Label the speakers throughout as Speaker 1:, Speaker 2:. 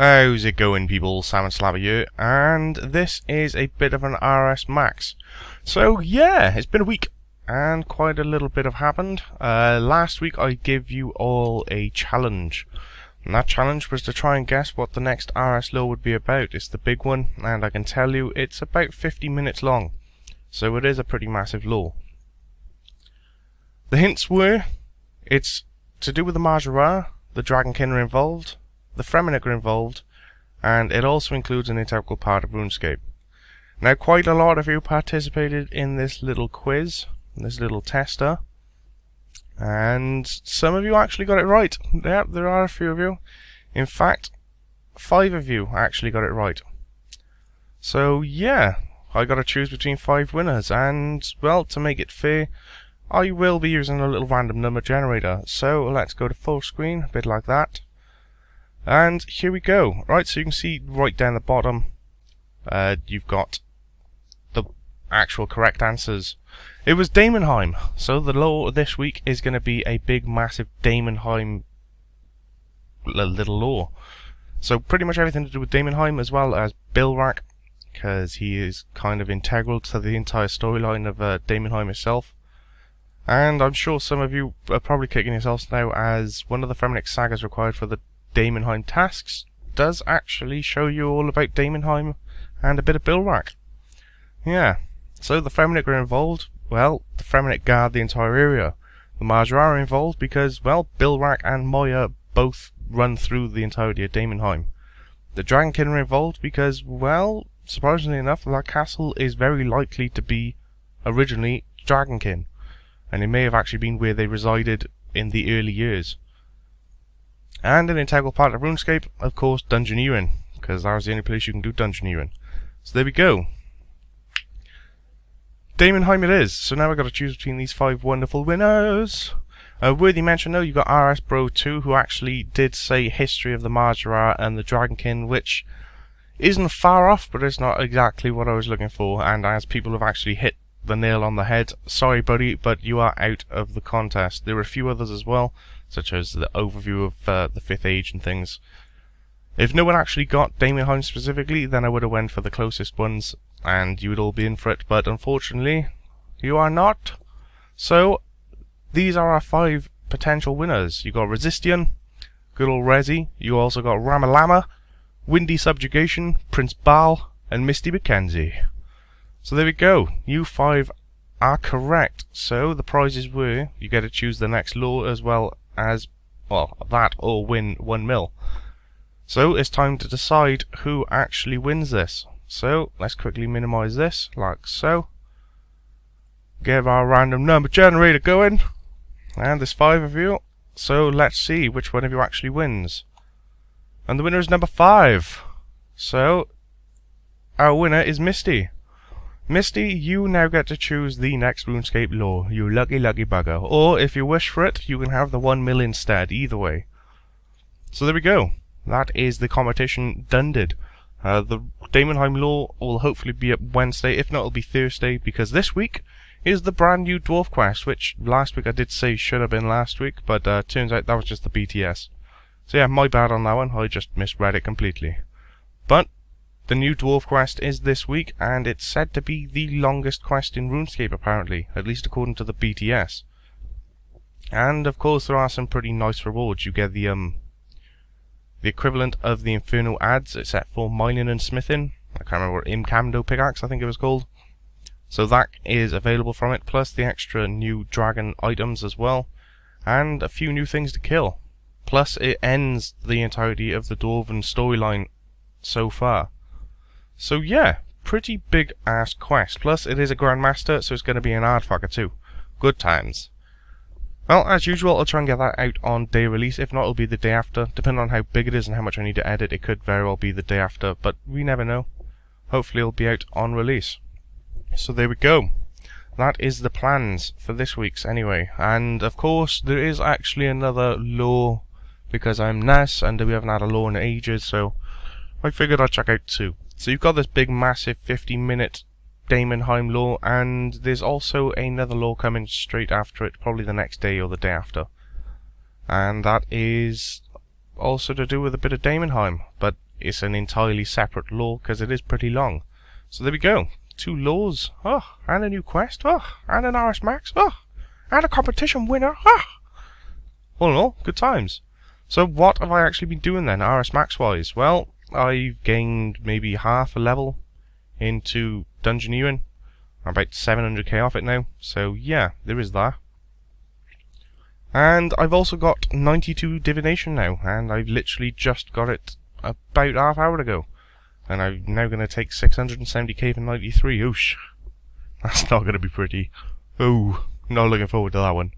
Speaker 1: How's it going, people? Salmon Slabber here, and this is a bit of an RSMax. So yeah, it's been a week and quite a little bit have happened. Last week I gave you all a challenge, and that challenge was to try and guess what the next RS lore would be about. It's the big one, and I can tell you it's about 50 minutes long, so it is a pretty massive lore. The hints were, it's to do with the Majora, the Dragonkin are involved, the Fremennik are involved, and it also includes an integral part of RuneScape. Now, quite a lot of you participated in this little quiz, this little tester, and some of you actually got it right. Yeah, there are a few of you. In fact, 5 of you actually got it right. So yeah, I got to choose between 5 winners, and well, to make it fair, I will be using a little random number generator. So let's go to full screen, a bit like that. And here we go. Right, so you can see right down the bottom, you've got the actual correct answers. It was Daemonheim, so the lore this week is going to be a big, massive Daemonheim little lore. So pretty much everything to do with Daemonheim, as well as Bilrak, because he is kind of integral to the entire storyline of Daemonheim itself. And I'm sure some of you are probably kicking yourselves now, as one of the Fremennik sagas required for the Daemonheim tasks does actually show you all about Daemonheim and a bit of Bilrak. Yeah, so the Fremennik are involved. Well, the Fremennik guard the entire area. The Majora are involved because, well, Bilrak and Moya both run through the entirety of Daemonheim. The Dragonkin are involved because, well, surprisingly enough, that castle is very likely to be originally Dragonkin, and it may have actually been where they resided in the early years. And an integral part of RuneScape, of course, dungeoneering, because that's the only place you can do dungeoneering. So there we go. Daemonheim it is. So now I've got to choose between these 5 wonderful winners. Worthy mention though, you got RS Bro 2, who actually did say history of the Majora and the Dragonkin, which isn't far off, but it's not exactly what I was looking for. And as people have actually hit the nail on the head, sorry buddy, but you are out of the contest. There were a few others as well, such as the overview of the 5th Age and things. If no one actually got Daemonheim specifically, then I would have went for the closest ones, and you would all be in for it, but unfortunately, you are not. So, these are our 5 potential winners. You got Resistion, good old Resi, you also got Ramalama, Windy Subjugation, Prince Baal, and Misty Mackenzie. So there we go, you 5 are correct. So the prizes were, you get to choose the next lore as well as, well, that or win 1 mil. So it's time to decide who actually wins this. So let's quickly minimize this, like so. Get our random number generator going. And there's 5 of you. So let's see which one of you actually wins. And the winner is number 5. So our winner is Misty. Misty, you now get to choose the next RuneScape lore, you lucky bugger. Or, if you wish for it, you can have the 1 mil instead, either way. So there we go. That is the competition dunded. The Daemonheim lore will hopefully be up Wednesday, if not it'll be Thursday, because this week is the brand new dwarf quest, which last week I did say should have been last week, but turns out that was just the BTS. So yeah, my bad on that one, I just misread it completely. But the new dwarf quest is this week, and it's said to be the longest quest in RuneScape apparently, at least according to the BTS. And of course there are some pretty nice rewards. You get the equivalent of the Inferno ads, except for mining and smithing. I can't remember what, Imcamdo pickaxe I think it was called. So that is available from it, plus the extra new dragon items as well, and a few new things to kill. Plus it ends the entirety of the Dwarven storyline so far. So yeah, pretty big ass quest. Plus it is a Grandmaster, so it's going to be an hard fucker too. Good times. Well, as usual, I'll try and get that out on day release. If not, it'll be the day after. Depending on how big it is and how much I need to edit, it could very well be the day after, but we never know. Hopefully it'll be out on release. So there we go. That is the plans for this week's anyway. And of course, there is actually another lore, because I'm NAS and we haven't had a lore in ages, so I figured I'd check out 2. So you've got this big massive 50-minute Daemonheim lore, and there's also another lore coming straight after it, probably the next day or the day after. And that is also to do with a bit of Daemonheim, but it's an entirely separate lore because it is pretty long. So there we go. 2 lores. Oh, and a new quest. Oh, and an RSMax. Oh, and a competition winner. Oh. All in all, good times. So what have I actually been doing then, RSMax wise? Well, I've gained maybe half a level into dungeoneering. I'm about 700k off it now. So yeah, there is that. And I've also got 92 divination now, and I've literally just got it about half hour ago. And I'm now going to take 670k for 93. Oosh. That's not going to be pretty. Oh, not looking forward to that one.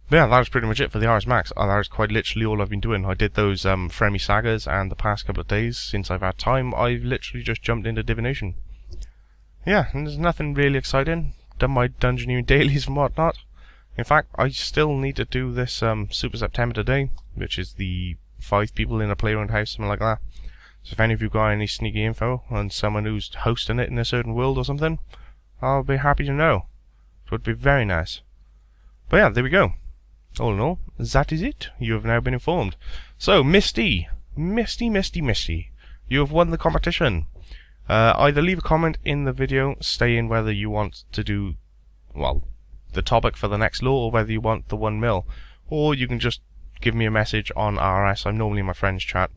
Speaker 1: But yeah, that was pretty much it for the RSMax. That is quite literally all I've been doing. I did those Friendly Sagas, and the past couple of days, since I've had time, I've literally just jumped into divination. Yeah, and there's nothing really exciting. Done my dungeoneering dailies and whatnot. In fact, I still need to do this Super September today, which is the 5 people in a playground house, something like that. So if any of you got any sneaky info on someone who's hosting it in a certain world or something, I'll be happy to know. It would be very nice. But yeah, there we go. All in all, that is it. You have now been informed. So, Misty, you have won the competition. Either leave a comment in the video saying whether you want to do, well, the topic for the next law, or whether you want the 1 mil. Or you can just give me a message on RS. I'm normally in my friend's chat.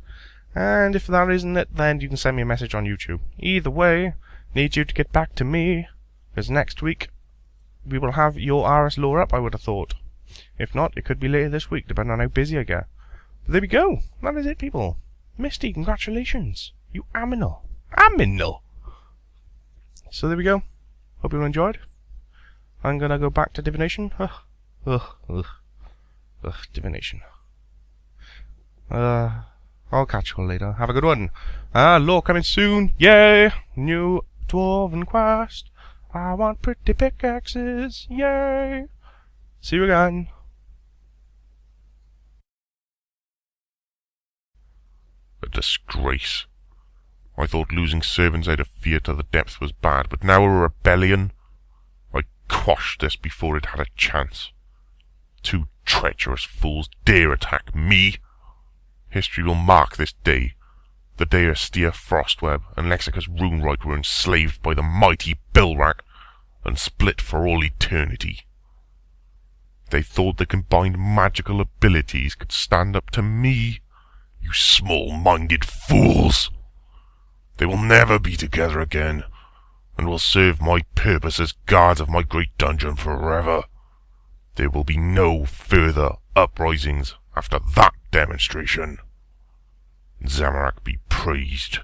Speaker 1: And if that isn't it, then you can send me a message on YouTube. Either way, need you to get back to me, because next week we will have your RS lore up, I would have thought. If not, it could be later this week, depending on how busy I get. But there we go. That is it, people. Misty, congratulations. You aminal. So there we go. Hope you enjoyed. I'm gonna go back to divination. Divination. I'll catch you all later. Have a good one. Lore coming soon. Yay! New dwarven quest. I want pretty pickaxes. Yay! See you again.
Speaker 2: A disgrace. I thought losing servants out of fear to the depth was bad, but now a rebellion? I quashed this before it had a chance. 2 treacherous fools dare attack me. History will mark this day, the day Astia Frostweb and Lexica's Runewright were enslaved by the mighty Bilrak and split for all eternity. They thought their combined magical abilities could stand up to me. You small-minded fools! They will never be together again, and will serve my purpose as guards of my great dungeon forever. There will be no further uprisings after that demonstration. Zamorak be praised.